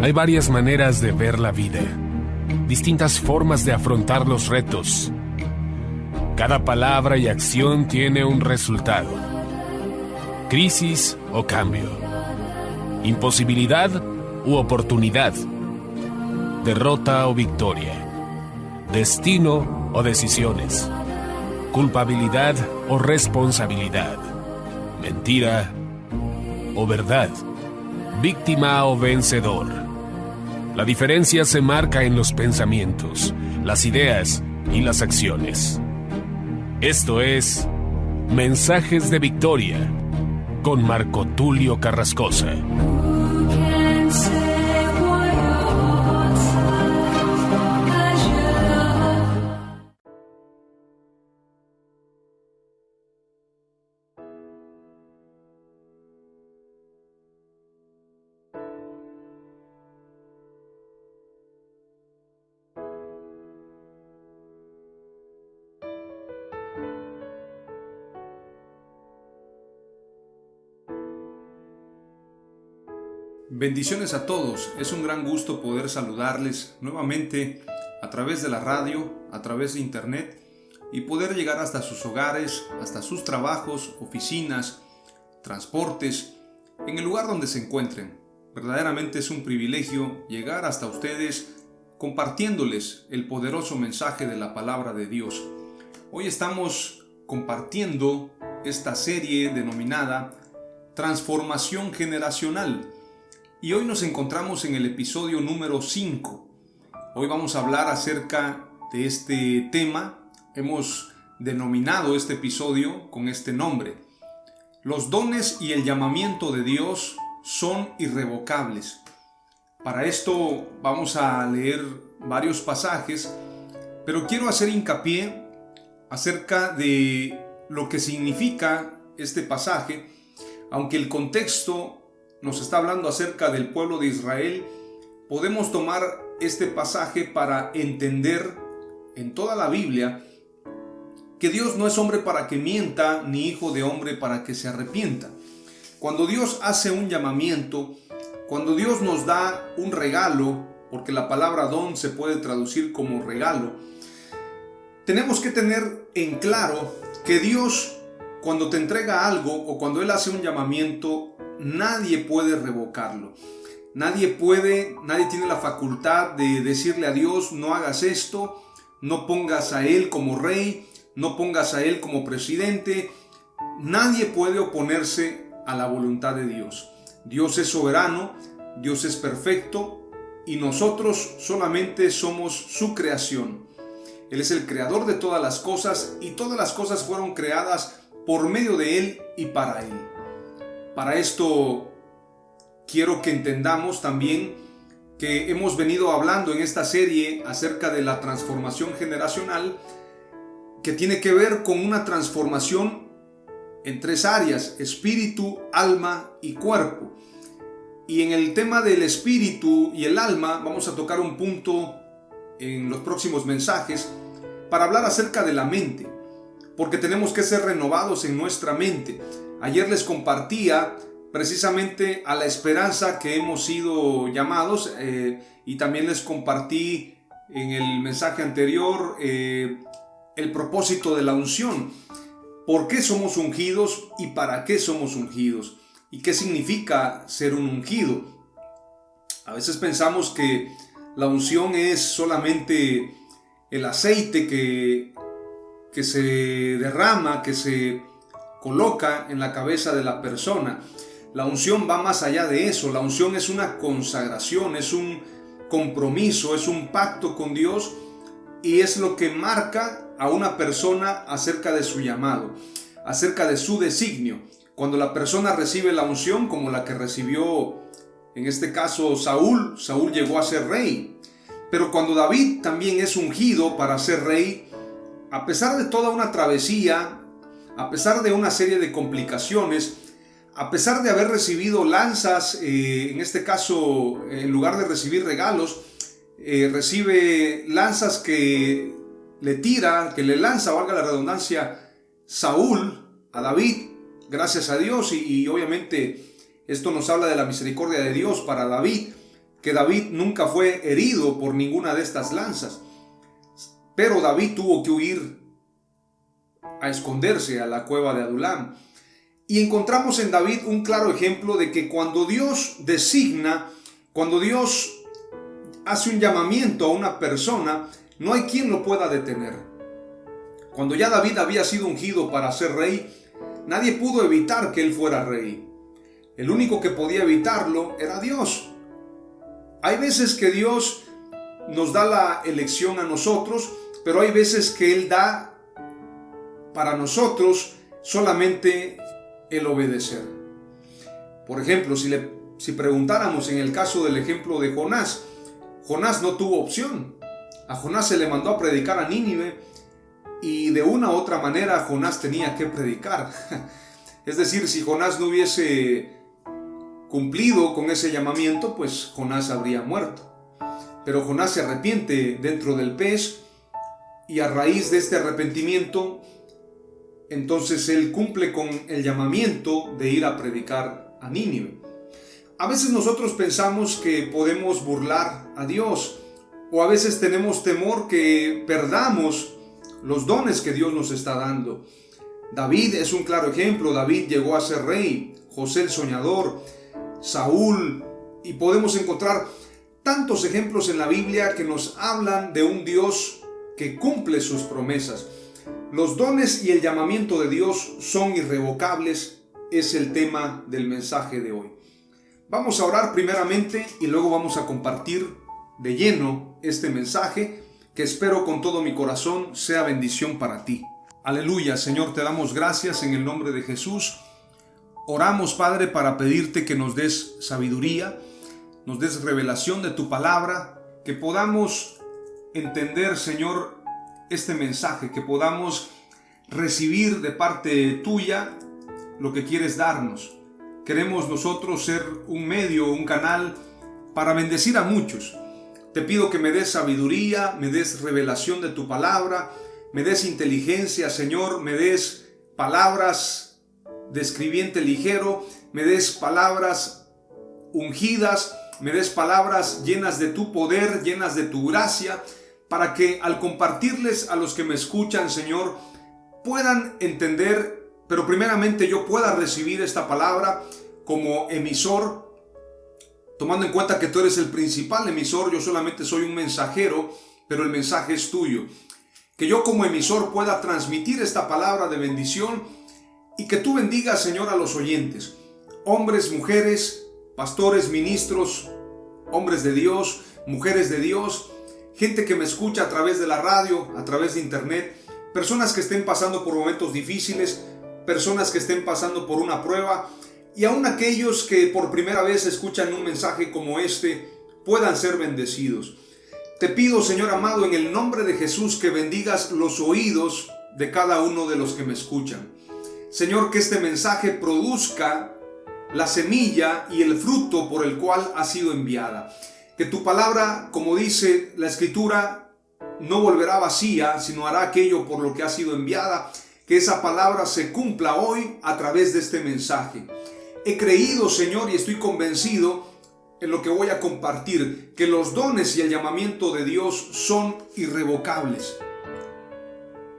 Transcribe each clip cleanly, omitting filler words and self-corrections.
Hay varias maneras de ver la vida, distintas formas de afrontar los retos. Cada palabra y acción tiene un resultado. Crisis o cambio. Imposibilidad u oportunidad. Derrota o victoria. Destino o decisiones. Culpabilidad o responsabilidad. Mentira o verdad. Víctima o vencedor. La diferencia se marca en los pensamientos, las ideas y las acciones. Esto es Mensajes de Victoria con Marco Tulio Carrascosa. Bendiciones a todos, es un gran gusto poder saludarles nuevamente a través de la radio, a través de internet y poder llegar hasta sus hogares, hasta sus trabajos, oficinas, transportes, en el lugar donde se encuentren. Verdaderamente es un privilegio llegar hasta ustedes compartiéndoles el poderoso mensaje de la palabra de Dios. Hoy estamos compartiendo esta serie denominada Transformación Generacional. Y hoy nos encontramos en el episodio número 5. Hoy vamos a hablar acerca de este tema. Hemos denominado este episodio con este nombre. Los dones y el llamamiento de Dios son irrevocables. Para esto vamos a leer varios pasajes, pero quiero hacer hincapié acerca de lo que significa este pasaje, aunque el contexto nos está hablando acerca del pueblo de Israel. Podemos tomar este pasaje para entender en toda la Biblia que Dios no es hombre para que mienta, ni hijo de hombre para que se arrepienta. Cuando Dios hace un llamamiento, cuando Dios nos da un regalo, porque la palabra don se puede traducir como regalo, tenemos que tener en claro que Dios, cuando te entrega algo o cuando Él hace un llamamiento, nadie puede revocarlo. Nadie tiene la facultad de decirle a Dios: no hagas esto, no pongas a Él como rey, no pongas a Él como presidente. Nadie puede oponerse a la voluntad de Dios. Dios es soberano, Dios es perfecto y nosotros solamente somos su creación. Él es el creador de todas las cosas y todas las cosas fueron creadas por medio de Él y para Él. Para esto quiero que entendamos también que hemos venido hablando en esta serie acerca de la transformación generacional, que tiene que ver con una transformación en tres áreas: espíritu, alma y cuerpo. Y en el tema del espíritu y el alma vamos a tocar un punto en los próximos mensajes para hablar acerca de la mente, porque tenemos que ser renovados en nuestra mente. Ayer les compartía precisamente a la esperanza que hemos sido llamados y también les compartí en el mensaje anterior el propósito de la unción. ¿Por qué somos ungidos y para qué somos ungidos? ¿Y qué significa ser un ungido? A veces pensamos que la unción es solamente el aceite que se derrama, que se coloca en la cabeza de la persona. La unción va más allá de eso. La unción es una consagración, es un compromiso, es un pacto con Dios y es lo que marca a una persona acerca de su llamado, acerca de su designio. Cuando la persona recibe la unción, como la que recibió en este caso Saúl llegó a ser rey. Pero cuando David también es ungido para ser rey, a pesar de toda una travesía, a pesar de una serie de complicaciones, a pesar de haber recibido lanzas, en este caso, en lugar de recibir regalos, recibe lanzas que le lanza, valga la redundancia, Saúl a David, gracias a Dios, y obviamente esto nos habla de la misericordia de Dios para David. que David nunca fue herido por ninguna de estas lanzas, pero David tuvo que huir a esconderse a la cueva de Adulam. Y encontramos en David un claro ejemplo de que cuando Dios designa, cuando Dios hace un llamamiento a una persona, no hay quien lo pueda detener. Cuando ya David había sido ungido para ser rey, nadie pudo evitar que él fuera rey. El único que podía evitarlo era Dios. Hay veces que Dios nos da la elección a nosotros, pero hay veces que Él da para nosotros solamente el obedecer. Por ejemplo, si preguntáramos en el caso del ejemplo de Jonás, Jonás no tuvo opción. A Jonás se le mandó a predicar a Nínive y de una u otra manera Jonás tenía que predicar. Es decir, si Jonás no hubiese cumplido con ese llamamiento, pues Jonás habría muerto. Pero Jonás se arrepiente dentro del pez y a raíz de este arrepentimiento, entonces él cumple con el llamamiento de ir a predicar a Nínive. A veces nosotros pensamos que podemos burlar a Dios, o a veces tenemos temor que perdamos los dones que Dios nos está dando. David es un claro ejemplo. David llegó a ser rey, José el soñador, Saúl, y podemos encontrar tantos ejemplos en la Biblia que nos hablan de un Dios que cumple sus promesas. Los dones y el llamamiento de Dios son irrevocables, es el tema del mensaje de hoy. Vamos a orar primeramente y luego vamos a compartir de lleno este mensaje que espero con todo mi corazón sea bendición para ti. Aleluya, Señor, te damos gracias en el nombre de Jesús. Oramos, Padre, para pedirte que nos des sabiduría, nos des revelación de tu palabra, que podamos entender, Señor, este mensaje, que podamos recibir de parte tuya lo que quieres darnos. Queremos nosotros ser un medio, un canal para bendecir a muchos. Te pido que me des sabiduría, me des revelación de tu palabra, me des inteligencia, Señor, me des palabras de escribiente ligero, me des palabras ungidas, me des palabras llenas de tu poder, llenas de tu gracia, para que al compartirles a los que me escuchan, Señor, puedan entender, pero primeramente yo pueda recibir esta palabra como emisor, tomando en cuenta que tú eres el principal emisor, yo solamente soy un mensajero, pero el mensaje es tuyo. Que yo como emisor pueda transmitir esta palabra de bendición y que tú bendigas, Señor, a los oyentes, hombres, mujeres, pastores, ministros, hombres de Dios, mujeres de Dios, gente que me escucha a través de la radio, a través de internet, personas que estén pasando por momentos difíciles, personas que estén pasando por una prueba, y aún aquellos que por primera vez escuchan un mensaje como este puedan ser bendecidos. Te pido, Señor amado, en el nombre de Jesús, que bendigas los oídos de cada uno de los que me escuchan. Señor, que este mensaje produzca la semilla y el fruto por el cual ha sido enviada. Que tu palabra, como dice la Escritura, no volverá vacía, sino hará aquello por lo que ha sido enviada. Que esa palabra se cumpla hoy a través de este mensaje. He creído, Señor, y estoy convencido en lo que voy a compartir, que los dones y el llamamiento de Dios son irrevocables.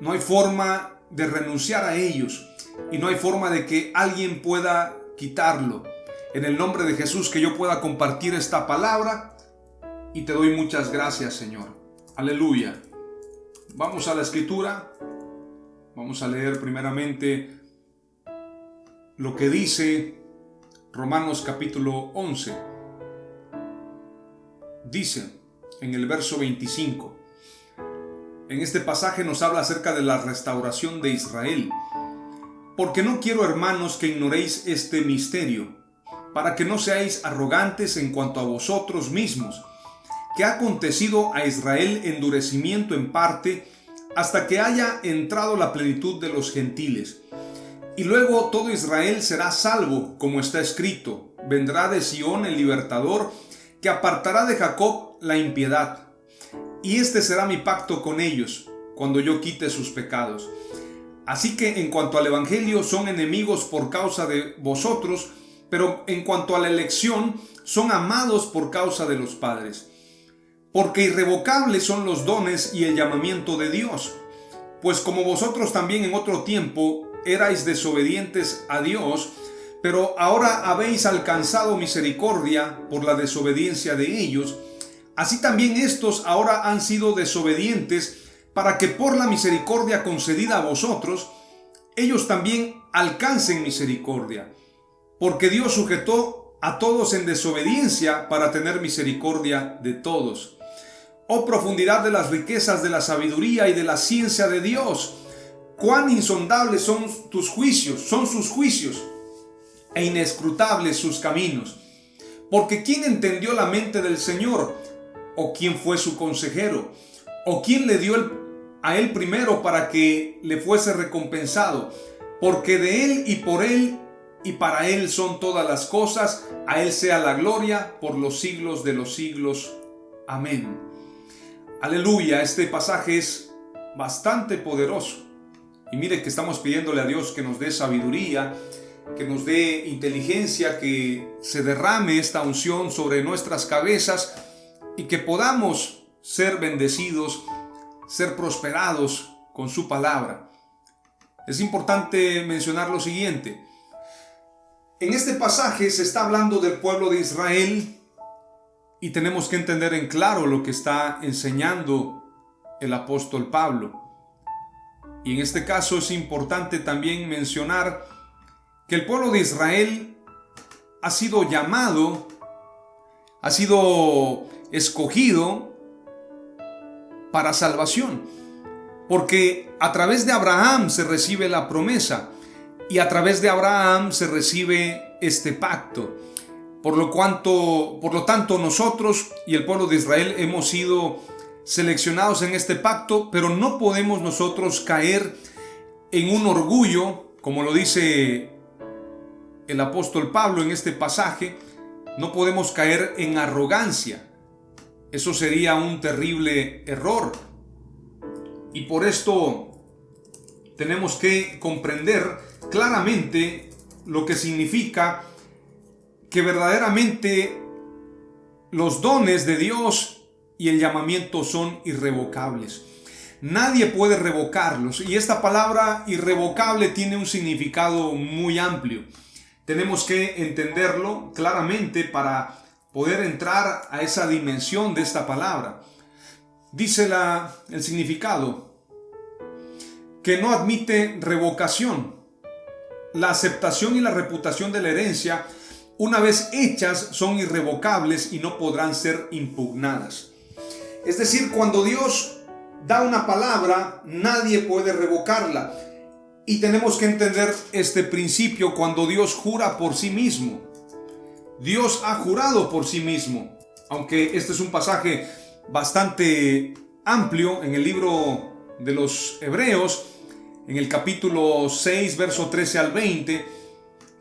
No hay forma de renunciar a ellos y no hay forma de que alguien pueda quitarlo. En el nombre de Jesús, que yo pueda compartir esta palabra, y te doy muchas gracias, Señor. Aleluya. Vamos a la Escritura. Vamos a leer primeramente lo que dice Romanos capítulo 11. Dice en el verso 25. En este pasaje nos habla acerca de la restauración de Israel. Porque no quiero, hermanos, que ignoréis este misterio, para que no seáis arrogantes en cuanto a vosotros mismos, que ha acontecido a Israel endurecimiento en parte, hasta que haya entrado la plenitud de los gentiles. Y luego todo Israel será salvo, como está escrito: vendrá de Sión el libertador, que apartará de Jacob la impiedad. Y este será mi pacto con ellos, cuando yo quite sus pecados. Así que en cuanto al evangelio, son enemigos por causa de vosotros, pero en cuanto a la elección, son amados por causa de los padres. Porque irrevocables son los dones y el llamamiento de Dios. Pues como vosotros también en otro tiempo erais desobedientes a Dios, pero ahora habéis alcanzado misericordia por la desobediencia de ellos, así también estos ahora han sido desobedientes para que por la misericordia concedida a vosotros, ellos también alcancen misericordia. Porque Dios sujetó a todos en desobediencia para tener misericordia de todos. Oh profundidad de las riquezas de la sabiduría y de la ciencia de Dios, cuán insondables son sus juicios, e inescrutables sus caminos. Porque ¿quién entendió la mente del Señor? ¿O quién fue su consejero? ¿O quién le dio a él primero para que le fuese recompensado? Porque de él y por él y para él son todas las cosas, a él sea la gloria por los siglos de los siglos. Amén. Aleluya, este pasaje es bastante poderoso. Y mire que estamos pidiéndole a Dios que nos dé sabiduría, que nos dé inteligencia, que se derrame esta unción sobre nuestras cabezas y que podamos ser bendecidos, ser prosperados con su palabra. Es importante mencionar lo siguiente. En este pasaje se está hablando del pueblo de Israel y tenemos que entender en claro lo que está enseñando el apóstol Pablo. Y en este caso es importante también mencionar que el pueblo de Israel ha sido llamado, ha sido escogido para salvación, porque a través de Abraham se recibe la promesa y a través de Abraham se recibe este pacto. Por lo tanto, nosotros y el pueblo de Israel hemos sido seleccionados en este pacto, pero no podemos nosotros caer en un orgullo, como lo dice el apóstol Pablo en este pasaje. No podemos caer en arrogancia. Eso sería un terrible error. Y por esto tenemos que comprender claramente lo que significa que verdaderamente los dones de Dios y el llamamiento son irrevocables. Nadie puede revocarlos. Y esta palabra irrevocable tiene un significado muy amplio. Tenemos que entenderlo claramente para poder entrar a esa dimensión de esta palabra. Dice el significado que no admite revocación. La aceptación y la reputación de la herencia, una vez hechas, son irrevocables y no podrán ser impugnadas. Es decir, cuando Dios da una palabra, nadie puede revocarla. Y tenemos que entender este principio cuando Dios jura por sí mismo. Dios ha jurado por sí mismo. Aunque este es un pasaje bastante amplio en el libro de los Hebreos, en el capítulo 6, verso 13 al 20,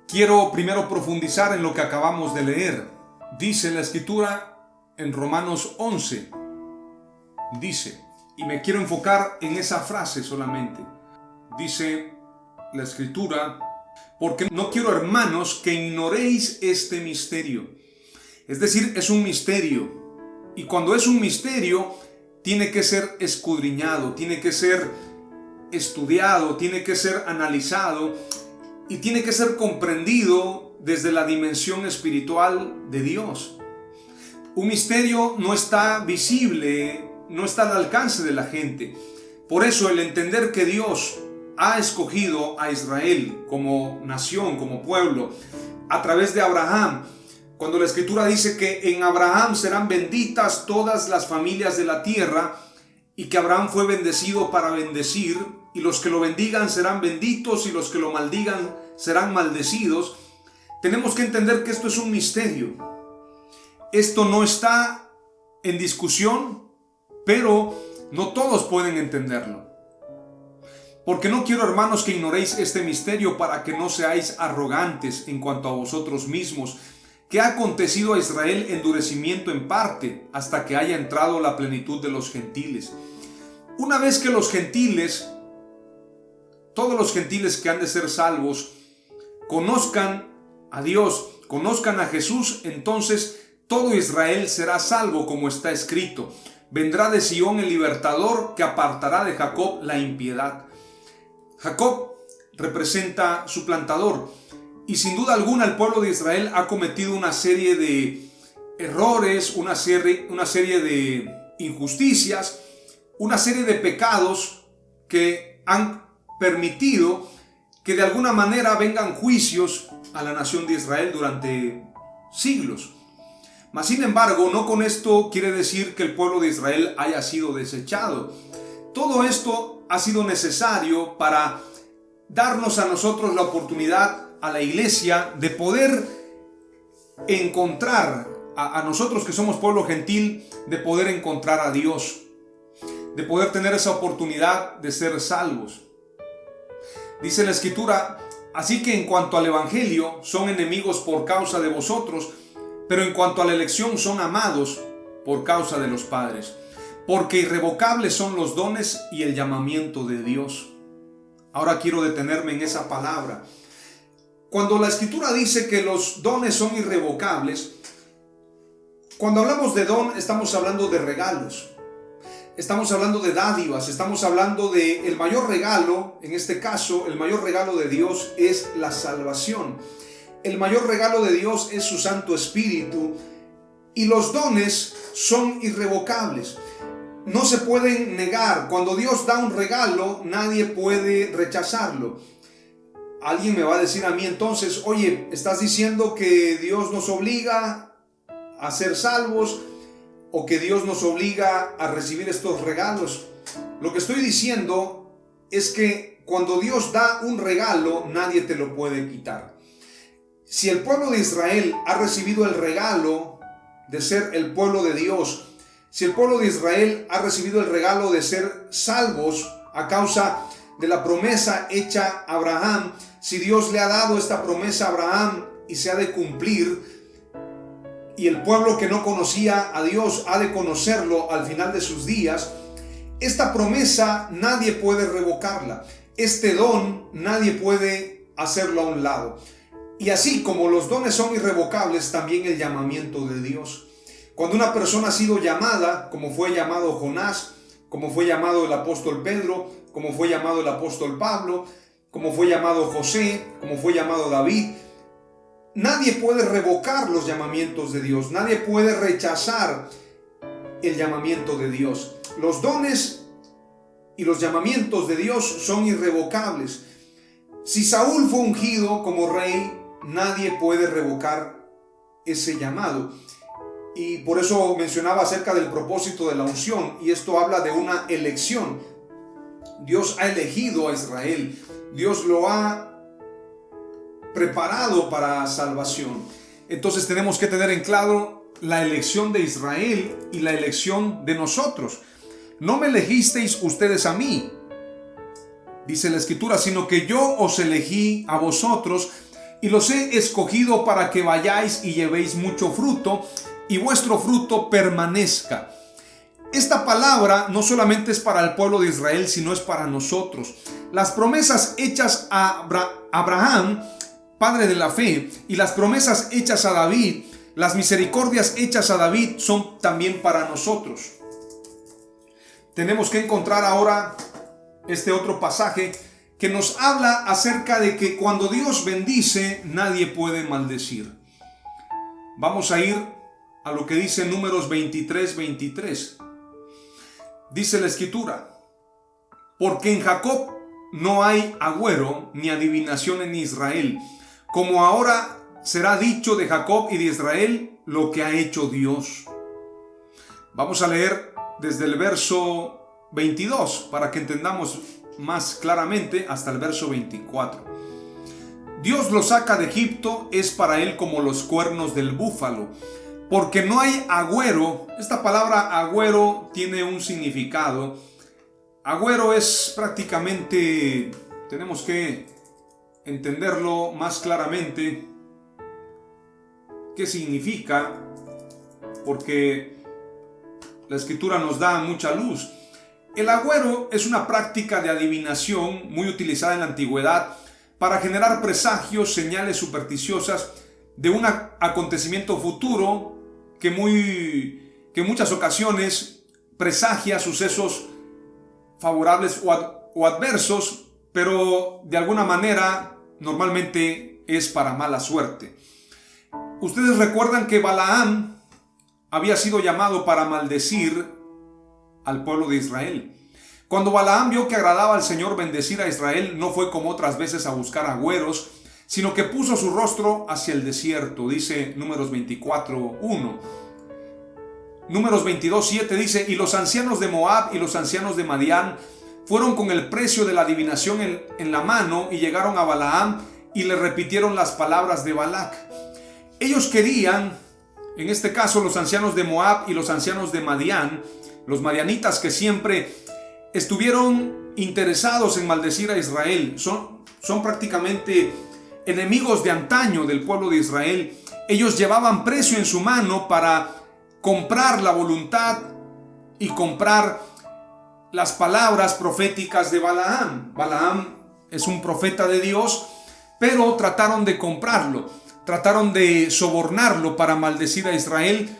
quiero primero profundizar en lo que acabamos de leer. Dice la Escritura en Romanos 11, dice, y me quiero enfocar en esa frase solamente. Dice la Escritura, porque no quiero, hermanos, que ignoréis este misterio. Es decir, es un misterio. Y cuando es un misterio, tiene que ser escudriñado, tiene que ser estudiado, tiene que ser analizado y tiene que ser comprendido desde la dimensión espiritual de Dios. Un misterio no está visible, no está al alcance de la gente. Por eso el entender que Dios ha escogido a Israel como nación, como pueblo, a través de Abraham, cuando la Escritura dice que en Abraham serán benditas todas las familias de la tierra, y que Abraham fue bendecido para bendecir, y los que lo bendigan serán benditos, y los que lo maldigan serán maldecidos, tenemos que entender que esto es un misterio. Esto no está en discusión, pero no todos pueden entenderlo. Porque no quiero, hermanos, que ignoréis este misterio para que no seáis arrogantes en cuanto a vosotros mismos, que ha acontecido a Israel endurecimiento en parte, hasta que haya entrado la plenitud de los gentiles. Una vez que los gentiles, todos los gentiles que han de ser salvos, conozcan a Dios, conozcan a Jesús, entonces todo Israel será salvo, como está escrito. Vendrá de Sión el libertador que apartará de Jacob la impiedad. Jacob representa suplantador, y sin duda alguna el pueblo de Israel ha cometido una serie de errores, una serie de injusticias, una serie de pecados que han permitido que de alguna manera vengan juicios a la nación de Israel durante siglos. Mas sin embargo, no con esto quiere decir que el pueblo de Israel haya sido desechado. Todo esto ha sido necesario para darnos a nosotros la oportunidad, a la iglesia, de poder encontrar, a nosotros que somos pueblo gentil, de poder encontrar a Dios, de poder tener esa oportunidad de ser salvos. Dice la Escritura: así que en cuanto al Evangelio son enemigos por causa de vosotros, pero en cuanto a la elección son amados por causa de los padres, porque irrevocables son los dones y el llamamiento de Dios. Ahora quiero detenerme en esa palabra. Cuando la Escritura dice que los dones son irrevocables, cuando hablamos de don estamos hablando de regalos, estamos hablando de dádivas, estamos hablando de el mayor regalo. En este caso, el mayor regalo de Dios es la salvación. El mayor regalo de Dios es su Santo Espíritu, y los dones son irrevocables. No se pueden negar. Cuando Dios da un regalo, nadie puede rechazarlo. Alguien me va a decir a mí entonces: oye, ¿estás diciendo que Dios nos obliga a ser salvos o que Dios nos obliga a recibir estos regalos? Lo que estoy diciendo es que cuando Dios da un regalo, nadie te lo puede quitar. Si el pueblo de Israel ha recibido el regalo de ser el pueblo de Dios, si el pueblo de Israel ha recibido el regalo de ser salvos a causa de la promesa hecha a Abraham, si Dios le ha dado esta promesa a Abraham y se ha de cumplir, y el pueblo que no conocía a Dios ha de conocerlo al final de sus días, esta promesa nadie puede revocarla. Este don nadie puede hacerlo a un lado. Y así como los dones son irrevocables, también el llamamiento de Dios. Cuando una persona ha sido llamada, como fue llamado Jonás, como fue llamado el apóstol Pedro, como fue llamado el apóstol Pablo, como fue llamado José, como fue llamado David, nadie puede revocar los llamamientos de Dios, nadie puede rechazar el llamamiento de Dios. Los dones y los llamamientos de Dios son irrevocables. Si Saúl fue ungido como rey, nadie puede revocar ese llamado. Y por eso mencionaba acerca del propósito de la unción, y esto habla de una elección. Dios ha elegido a Israel, Dios lo ha preparado para salvación. Entonces tenemos que tener en claro la elección de Israel y la elección de nosotros. No me elegisteis ustedes a mí, dice la Escritura, sino que yo os elegí a vosotros y los he escogido para que vayáis y llevéis mucho fruto y vuestro fruto permanezca. Esta palabra no solamente es para el pueblo de Israel, sino es para nosotros. Las promesas hechas a Abraham, padre de la fe, y las promesas hechas a David, las misericordias hechas a David, son también para nosotros. Tenemos que encontrar ahora este otro pasaje que nos habla acerca de que cuando Dios bendice, nadie puede maldecir. Vamos a ir a lo que dice Números 23:23. Dice la Escritura: porque en Jacob no hay agüero ni adivinación en Israel, como ahora será dicho de Jacob y de Israel lo que ha hecho Dios. Vamos a leer desde el verso 22 para que entendamos más claramente hasta el verso 24. Dios lo saca de Egipto, es para él como los cuernos del búfalo, porque no hay agüero. Esta palabra agüero tiene un significado. Agüero es prácticamente, tenemos que entenderlo más claramente, qué significa, porque la Escritura nos da mucha luz. El agüero es una práctica de adivinación muy utilizada en la antigüedad para generar presagios, señales supersticiosas de un acontecimiento futuro que en muchas ocasiones presagia sucesos favorables o adversos, pero de alguna manera normalmente es para mala suerte. Ustedes recuerdan que Balaam había sido llamado para maldecir al pueblo de Israel. Cuando Balaam vio que agradaba al Señor bendecir a Israel, no fue como otras veces a buscar agüeros, sino que puso su rostro hacia el desierto, dice Números 24:1. Números 22:7 dice: y los ancianos de Moab y los ancianos de Madián fueron con el precio de la adivinación en la mano y llegaron a Balaam y le repitieron las palabras de Balac. Ellos querían, en este caso los ancianos de Moab y los ancianos de Madián, los madianitas que siempre estuvieron interesados en maldecir a Israel, son prácticamente enemigos de antaño del pueblo de Israel. Ellos llevaban precio en su mano para comprar la voluntad y comprar las palabras proféticas de Balaam. Balaam es un profeta de Dios, pero trataron de comprarlo, trataron de sobornarlo para maldecir a Israel.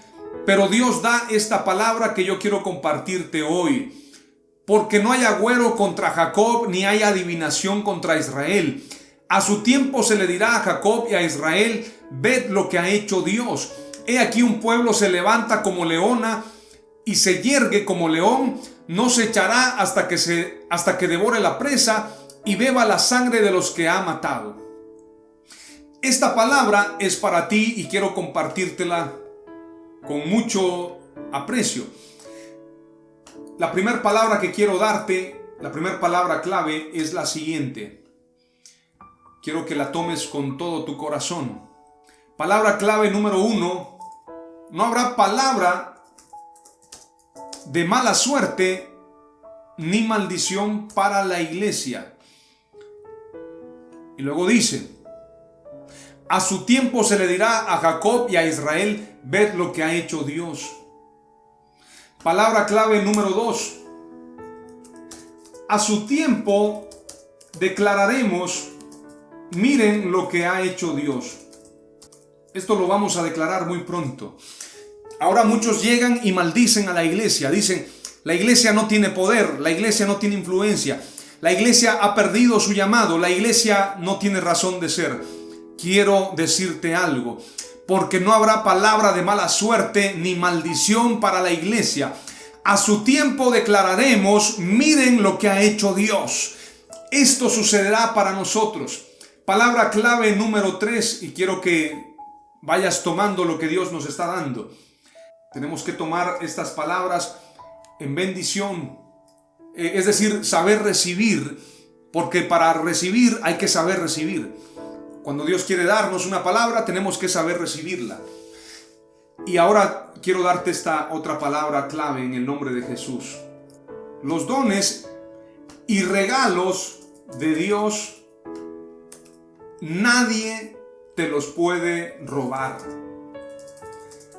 Pero Dios da esta palabra que yo quiero compartirte hoy: porque no hay agüero contra Jacob, ni hay adivinación contra Israel. A su tiempo se le dirá a Jacob y a Israel: ved lo que ha hecho Dios. He aquí un pueblo se levanta como leona y se yergue como león, no se echará hasta que devore la presa y beba la sangre de los que ha matado. Esta palabra es para ti y quiero compartírtela con mucho aprecio. La primera palabra que quiero darte, la primera palabra clave es la siguiente. Quiero que la tomes con todo tu corazón. Palabra clave número 1. No habrá palabra de mala suerte ni maldición para la iglesia. Y luego dice: a su tiempo se le dirá a Jacob y a Israel: ved lo que ha hecho Dios. Palabra clave número 2. A su tiempo declararemos: miren lo que ha hecho Dios. Esto lo vamos a declarar muy pronto. Ahora muchos llegan y maldicen a la iglesia. Dicen: la iglesia no tiene poder, la iglesia no tiene influencia, la iglesia ha perdido su llamado, la iglesia no tiene razón de ser. Quiero decirte algo: porque no habrá palabra de mala suerte ni maldición para la iglesia. A su tiempo declararemos: miren lo que ha hecho Dios. Esto sucederá para nosotros. Palabra clave número 3, y quiero que vayas tomando lo que Dios nos está dando. Tenemos que tomar estas palabras en bendición, es decir, saber recibir, porque para recibir hay que saber recibir. Cuando Dios quiere darnos una palabra, tenemos que saber recibirla. Y ahora quiero darte esta otra palabra clave en el nombre de Jesús. Los dones y regalos de Dios, nadie te los puede robar.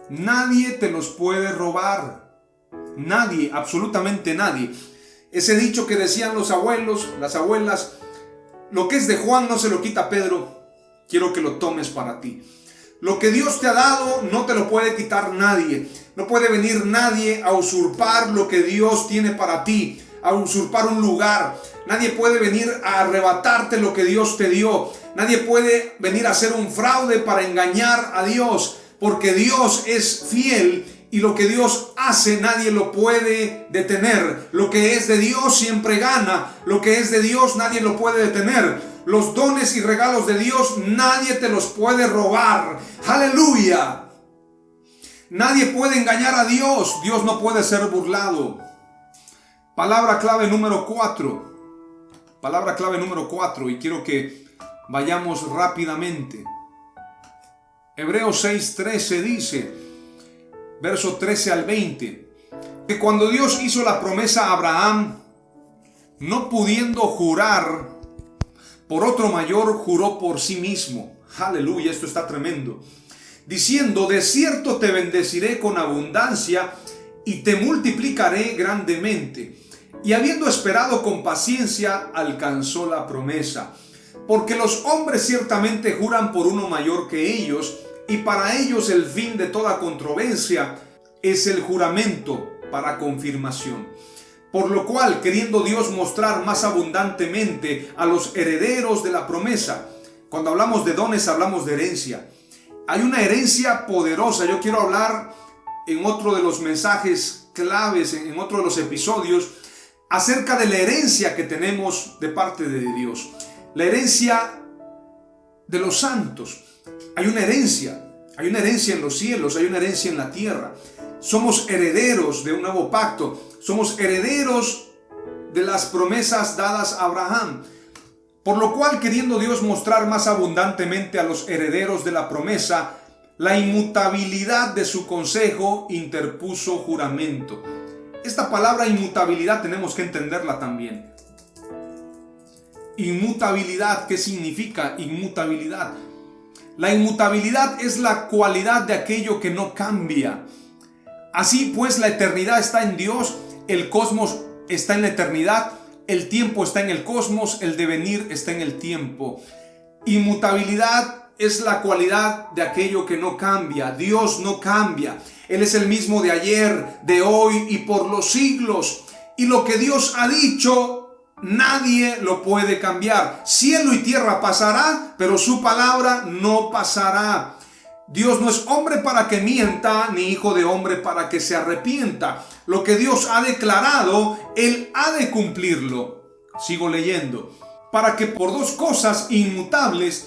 Nadie te los puede robar. Nadie, absolutamente nadie. Ese dicho que decían los abuelos, las abuelas: lo que es de Juan no se lo quita Pedro. Quiero que lo tomes para ti. Lo que Dios te ha dado no te lo puede quitar nadie. No puede venir nadie a usurpar lo que Dios tiene para ti, a usurpar un lugar. Nadie puede venir a arrebatarte lo que Dios te dio. Nadie puede venir a hacer un fraude para engañar a Dios, porque Dios es fiel y lo que Dios hace nadie lo puede detener. Lo que es de Dios siempre gana. Lo que es de Dios nadie lo puede detener. Los dones y regalos de Dios nadie te los puede robar. ¡Aleluya! Nadie puede engañar a Dios. Dios no puede ser burlado. Palabra clave número 4. Palabra clave número 4, y quiero que vayamos rápidamente. Hebreos 6:13 dice, verso 13 al 20, que cuando Dios hizo la promesa a Abraham, no pudiendo jurar por otro mayor, juró por sí mismo. Aleluya, esto está tremendo. Diciendo: de cierto te bendeciré con abundancia y te multiplicaré grandemente. Y habiendo esperado con paciencia, alcanzó la promesa. Porque los hombres ciertamente juran por uno mayor que ellos, y para ellos el fin de toda controversia es el juramento para confirmación. Por lo cual, queriendo Dios mostrar más abundantemente a los herederos de la promesa, cuando hablamos de dones hablamos de herencia. Hay una herencia poderosa. Yo quiero hablar en otro de los mensajes claves, en otro de los episodios, acerca de la herencia que tenemos de parte de Dios. La herencia de los santos. Hay una herencia en los cielos, hay una herencia en la tierra. Somos herederos de un nuevo pacto. Somos herederos de las promesas dadas a Abraham. Por lo cual, queriendo Dios mostrar más abundantemente a los herederos de la promesa la inmutabilidad de su consejo, interpuso juramento. Esta palabra inmutabilidad tenemos que entenderla también. Inmutabilidad, ¿qué significa inmutabilidad? La inmutabilidad es la cualidad de aquello que no cambia. Así pues, la eternidad está en Dios, el cosmos está en la eternidad, el tiempo está en el cosmos, el devenir está en el tiempo. Inmutabilidad es la cualidad de aquello que no cambia. Dios no cambia. Él es el mismo de ayer, de hoy y por los siglos. Y lo que Dios ha dicho, nadie lo puede cambiar. Cielo y tierra pasará, pero su palabra no pasará. Dios no es hombre para que mienta, ni hijo de hombre para que se arrepienta. Lo que Dios ha declarado, Él ha de cumplirlo. Sigo leyendo. Para que por dos cosas inmutables,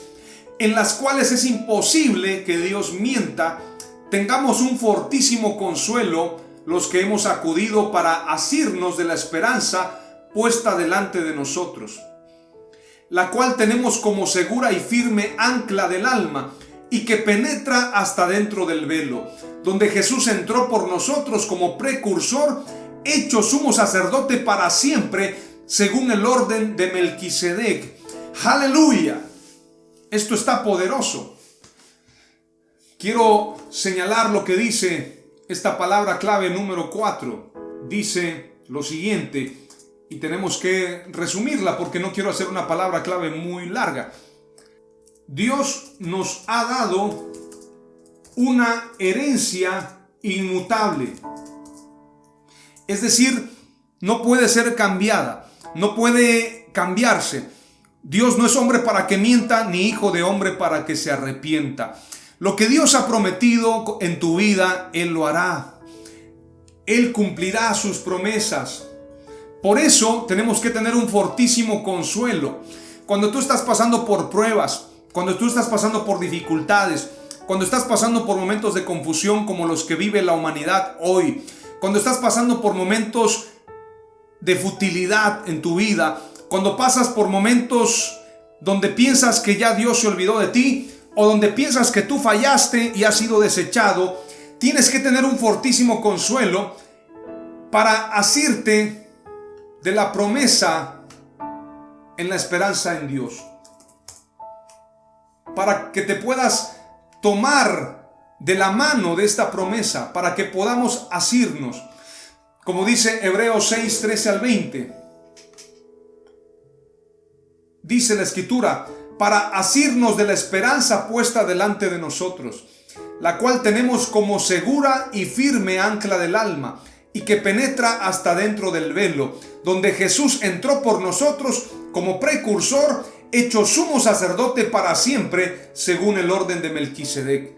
en las cuales es imposible que Dios mienta, tengamos un fortísimo consuelo los que hemos acudido para asirnos de la esperanza puesta delante de nosotros, la cual tenemos como segura y firme ancla del alma, y que penetra hasta dentro del velo, donde Jesús entró por nosotros como precursor, hecho sumo sacerdote para siempre, según el orden de Melquisedec. ¡Aleluya! Esto está poderoso. Quiero señalar lo que dice esta palabra clave número 4. Dice lo siguiente, y tenemos que resumirla porque no quiero hacer una palabra clave muy larga. Dios nos ha dado una herencia inmutable. Es decir, no puede ser cambiada, no puede cambiarse. Dios no es hombre para que mienta, ni hijo de hombre para que se arrepienta. Lo que Dios ha prometido en tu vida, Él lo hará. Él cumplirá sus promesas. Por eso tenemos que tener un fortísimo consuelo. Cuando tú estás pasando por pruebas, cuando tú estás pasando por dificultades, cuando estás pasando por momentos de confusión como los que vive la humanidad hoy, cuando estás pasando por momentos de futilidad en tu vida, cuando pasas por momentos donde piensas que ya Dios se olvidó de ti, o donde piensas que tú fallaste y has sido desechado, tienes que tener un fortísimo consuelo para asirte de la promesa en la esperanza en Dios. Para que te puedas tomar de la mano de esta promesa, para que podamos asirnos. Como dice Hebreos 6, 13 al 20. Dice la Escritura, para asirnos de la esperanza puesta delante de nosotros, la cual tenemos como segura y firme ancla del alma, y que penetra hasta dentro del velo, donde Jesús entró por nosotros como precursor, hecho sumo sacerdote para siempre, según el orden de Melquisedec.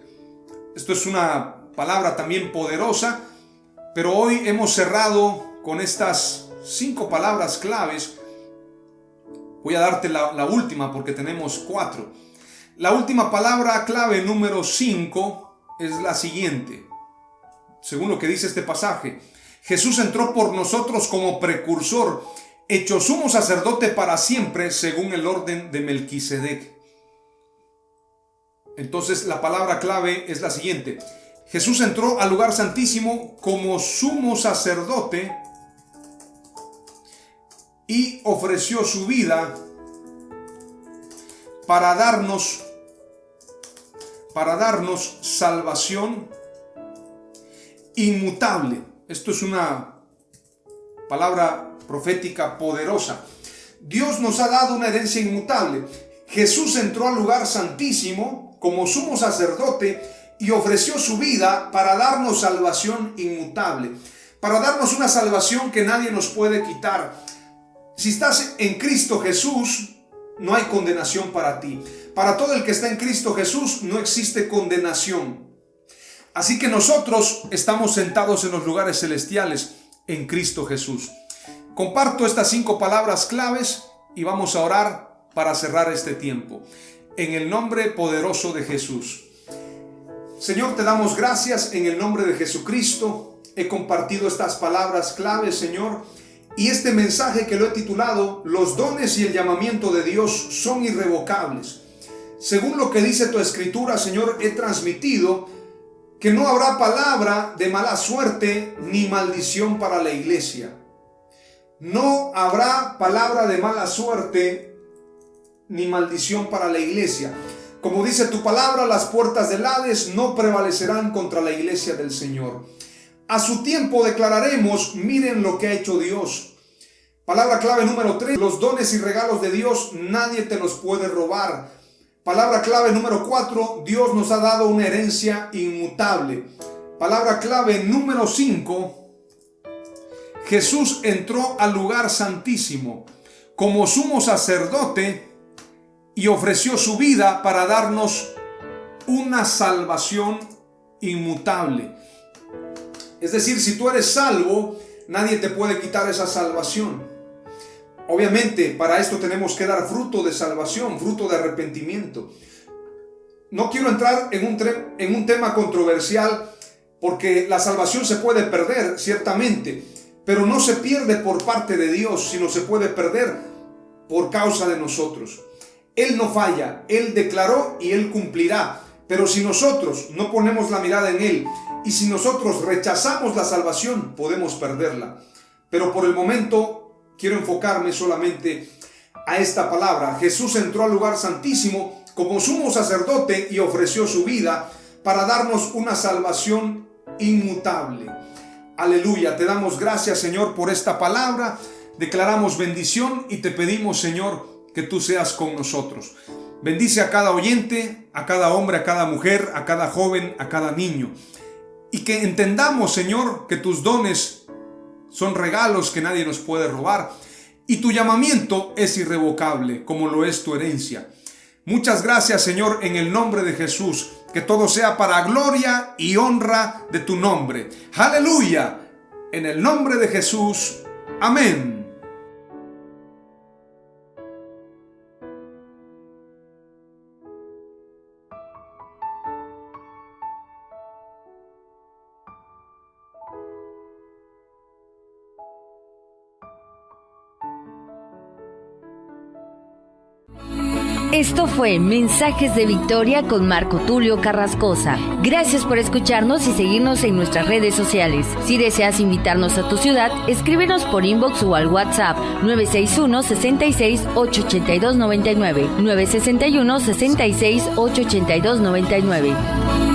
Esto es una palabra también poderosa, pero hoy hemos cerrado con estas 5 palabras claves. Voy a darte la última porque tenemos 4. La última palabra clave número 5 es la siguiente. Según lo que dice este pasaje, Jesús entró por nosotros como precursor, hecho sumo sacerdote para siempre, según el orden de Melquisedec. Entonces la palabra clave es la siguiente. Jesús entró al lugar santísimo como sumo sacerdote y ofreció su vida para darnos salvación inmutable. Esto es una palabra profética poderosa. Dios nos ha dado una herencia inmutable. Jesús entró al lugar santísimo como sumo sacerdote y ofreció su vida para darnos salvación inmutable, para darnos una salvación que nadie nos puede quitar. Si estás en Cristo Jesús, no hay condenación para ti. Para todo el que está en Cristo Jesús no existe condenación. Así que nosotros estamos sentados en los lugares celestiales en Cristo Jesús. Comparto estas 5 palabras claves y vamos a orar para cerrar este tiempo. En el nombre poderoso de Jesús. Señor, te damos gracias en el nombre de Jesucristo. He compartido estas palabras claves, Señor, y este mensaje que lo he titulado Los dones y el llamamiento de Dios son irrevocables. Según lo que dice tu escritura, Señor, he transmitido que no habrá palabra de mala suerte ni maldición para la iglesia. No habrá palabra de mala suerte ni maldición para la iglesia. Como dice tu palabra, las puertas del Hades no prevalecerán contra la iglesia del Señor. A su tiempo declararemos, miren lo que ha hecho Dios. Palabra clave número 3, los dones y regalos de Dios nadie te los puede robar. Palabra clave número 4, Dios nos ha dado una herencia inmutable. Palabra clave número 5, Jesús entró al lugar santísimo como sumo sacerdote y ofreció su vida para darnos una salvación inmutable. Es decir, si tú eres salvo, nadie te puede quitar esa salvación. Obviamente, para esto tenemos que dar fruto de salvación, fruto de arrepentimiento. No quiero entrar en un tema controversial, porque la salvación se puede perder, ciertamente, pero no se pierde por parte de Dios, sino se puede perder por causa de nosotros. Él no falla, Él declaró y Él cumplirá. Pero si nosotros no ponemos la mirada en Él y si nosotros rechazamos la salvación, podemos perderla. Pero por el momento quiero enfocarme solamente a esta palabra. Jesús entró al lugar santísimo como sumo sacerdote y ofreció su vida para darnos una salvación inmutable. Aleluya, te damos gracias, Señor, por esta palabra. Declaramos bendición y te pedimos, Señor, que tú seas con nosotros. Bendice a cada oyente, a cada hombre, a cada mujer, a cada joven, a cada niño. Y que entendamos, Señor, que tus dones son regalos que nadie nos puede robar. Y tu llamamiento es irrevocable, como lo es tu herencia. Muchas gracias, Señor, en el nombre de Jesús. Que todo sea para gloria y honra de tu nombre. ¡Aleluya! En el nombre de Jesús. Amén. Esto fue Mensajes de Victoria con Marco Tulio Carrascosa. Gracias por escucharnos y seguirnos en nuestras redes sociales. Si deseas invitarnos a tu ciudad, escríbenos por inbox o al WhatsApp 961-66-882-99, 961-66-882-99.